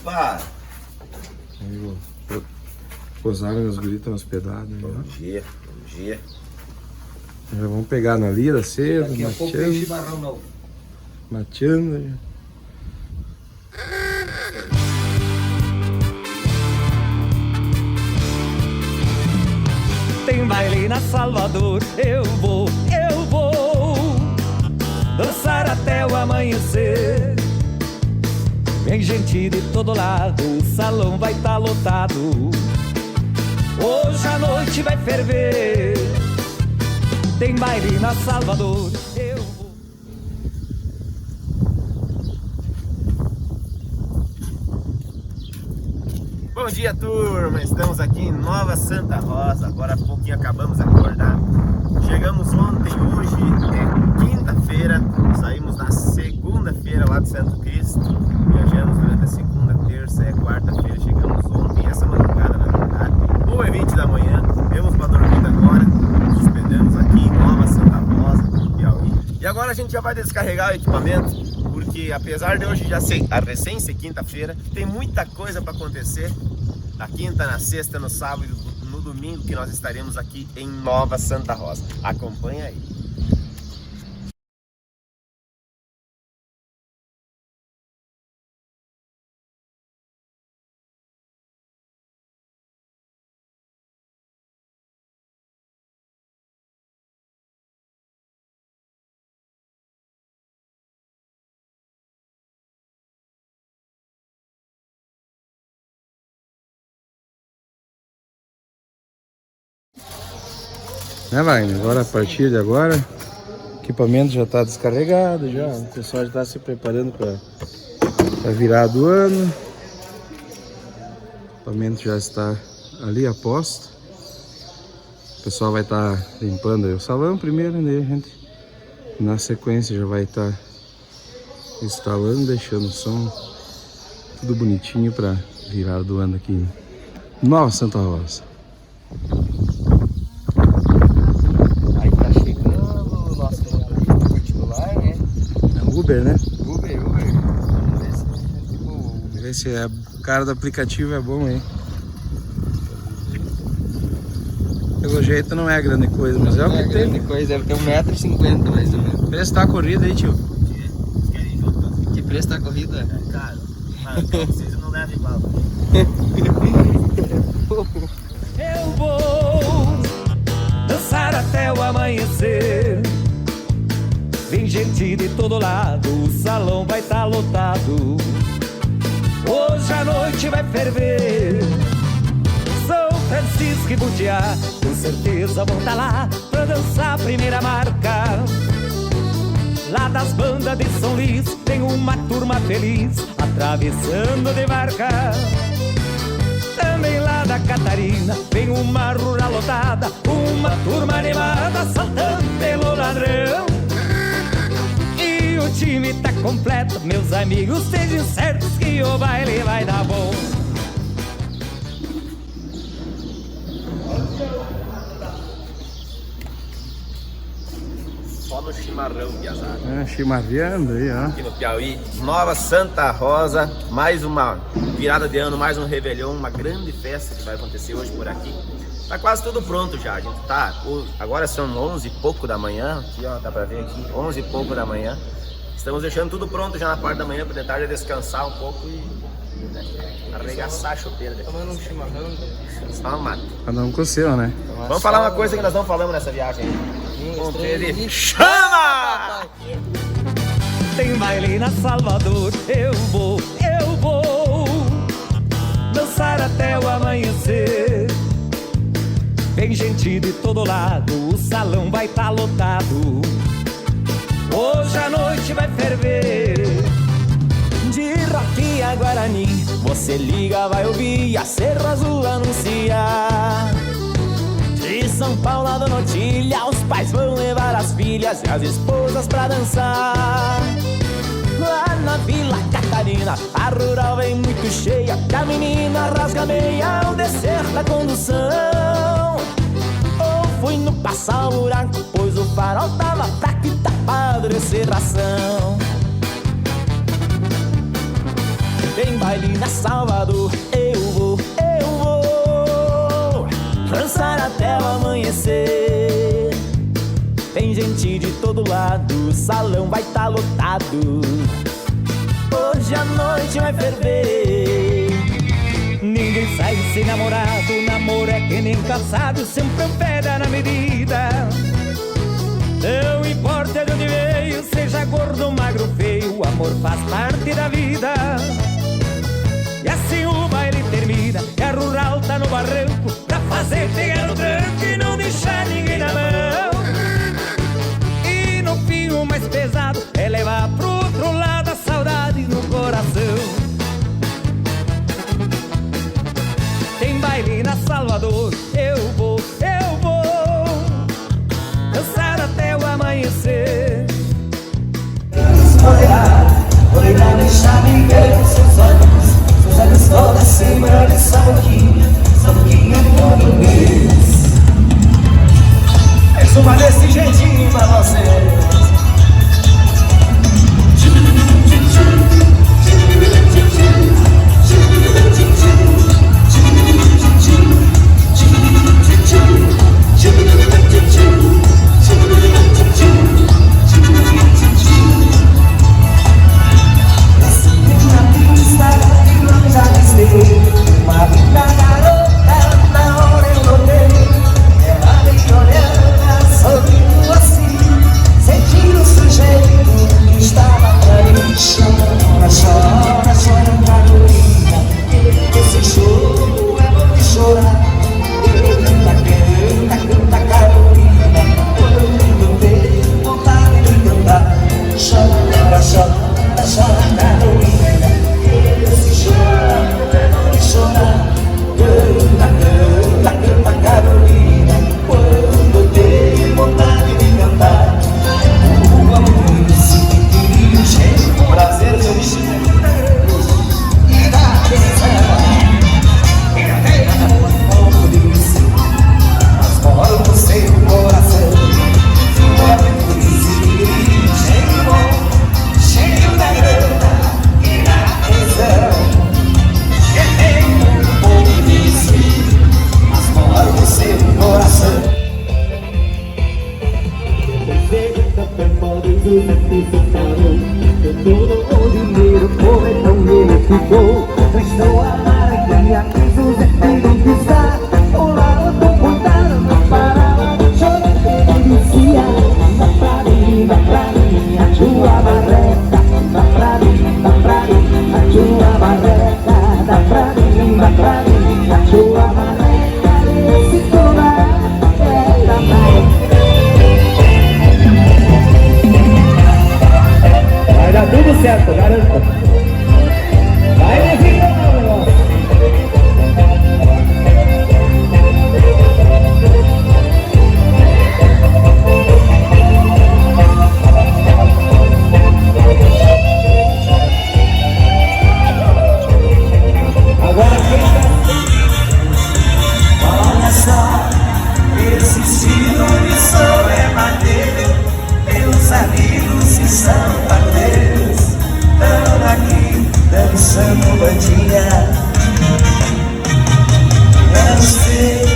Opa! Aí, posaram as guritas hospedadas. Bom dia, bom dia. Já vamos pegar na lira cedo, Daqui a pouco tem chimarrão novo. mateando. Tem baile na Salvador, eu vou dançar até o amanhecer. Vem gente de todo lado, o salão vai tá lotado. Hoje a noite vai ferver. Tem baile na Salvador, eu vou. Bom dia, turma! Estamos aqui em Nova Santa Rosa. Agora há pouquinho acabamos de acordar. Chegamos ontem, hoje é quinta-feira. Saímos na segunda-feira lá de Santo Cristo. Viajamos durante a segunda, terça e quarta-feira. Chegamos ontem, essa madrugada na verdade. 1h20 da manhã. Temos uma dormida agora. Suspendemos aqui em Nova Santa Rosa, Piauí. E agora a gente já vai descarregar o equipamento, porque apesar de hoje já ser a recém ser quinta-feira, tem muita coisa para acontecer na quinta, na sexta, no sábado e no domingo, que nós estaremos aqui em Nova Santa Rosa. Acompanha aí. Né, Laine? Agora, a partir de agora, o equipamento já está descarregado, já. O pessoal já está se preparando para a virada do ano. O equipamento já está ali a posto. O pessoal vai estar limpando aí o salão primeiro, né, gente? Na sequência já vai estar instalando, deixando o som tudo bonitinho para virada do ano aqui em Nova Santa Rosa. Uber, né? Uber. Vamos Ver se o cara do aplicativo é bom, hein? Pelo jeito não é grande coisa, mas é o que tem. grande coisa, deve ter 1,50 m mais ou menos. Preço tá a corrida aí, tio. Que preço tá a corrida? É caro. Mas vocês não levam igual. Eu vou dançar até o amanhecer. Vem gente de todo lado, o salão vai tá lotado. Hoje a noite vai ferver. São Francisco e Butiá, com certeza vão tá lá pra dançar a primeira marca. Lá das bandas de São Luís tem uma turma feliz atravessando de barca. Também lá da Catarina vem uma rural lotada, uma turma animada saltando pelo ladrão. E o time tá completo, meus amigos, sejam certos que o baile vai dar bom. Só no chimarrão, piazada. Chimarreando aí, ó. Aqui no Piauí, Nova Santa Rosa, mais uma virada de ano, mais um Réveillon, uma grande festa que vai acontecer hoje por aqui. Tá quase tudo pronto já, a gente tá, agora são 11 e pouco da manhã, aqui ó, dá pra ver aqui, 11 e pouco da manhã. Estamos deixando tudo pronto já na parte da manhã, para tentar descansar um pouco e arregaçar a chopeira. Tomando um chimarrão. Só uma mata. Cada um com o seu, né? Vamos falar uma coisa que nós não falamos nessa viagem aí. Chama! Tem baile na Salvador, eu vou dançar até o amanhecer. Vem gente de todo lado, o salão vai tá lotado. Hoje a noite vai ferver. De rock a Guarani, você liga, vai ouvir a Cerro Azul anunciar. De São Paulo a Dona Otília, os pais vão levar as filhas e as esposas pra dançar. Lá na Vila Catarina, a rural vem muito cheia, que a menina rasga meia ao descer da condução. Ou fui no passar o buraco, pois o farol tava fraco e tapado de serração. Tem baile na Salvador, eu vou dançar até o amanhecer. Tem gente de todo lado, o salão vai tá lotado. Hoje a noite vai ferver. Ninguém sai sem namorado, namoro é que nem calçado, sempre um pé na medida. Não importa de onde veio, seja gordo ou magro feio, o amor faz parte da vida. E assim o baile termina, e a rural tá no barranco, pra fazer pegar o tranco e não deixar ninguém na mão. E no fim o mais pesado é levar pro outro lado a saudade no coração. Tem baile na Salvador, eu vou dançar até o amanhecer. Poderá deixar-me ver seus olhos toda semana, saboquinha todo mês. É uma desse jeitinho pra você. Uma linda garota, na hora eu notei, ela me olhando, sorrindo assim, sentindo o sujeito que estava pra mim. Chora, chora, Carolina, esse choro é bom de chorar. Canta, Carolina, quando tem vontade de cantar. Chora, chora, chora, Carolina, esse choro chorar. Canta, Carolina, quando tem vontade de cantar. O amor se dividiu, cheio o prazer de um e da atenção. E até amor como disse, mas mora no seu coração. O amor se dividiu, cheio da grana e da atenção. Seu coração. Todo o dinheiro foi tão ele ficou. Estou a maravilha que José Pedro que está. O lado do contado não parava de chorar. Ele dizia, dá pra mim, a tua barreca. Dá pra mim, a tua barreca. Dá pra mim, a tua barreca. Vai dar tudo certo, garanto. Vai me virar o negócio. Agora quem tá? Olha só, esse estilo de som é maneiro. Meus amigos que são parteiros estão aqui dançando bandinha. Não sei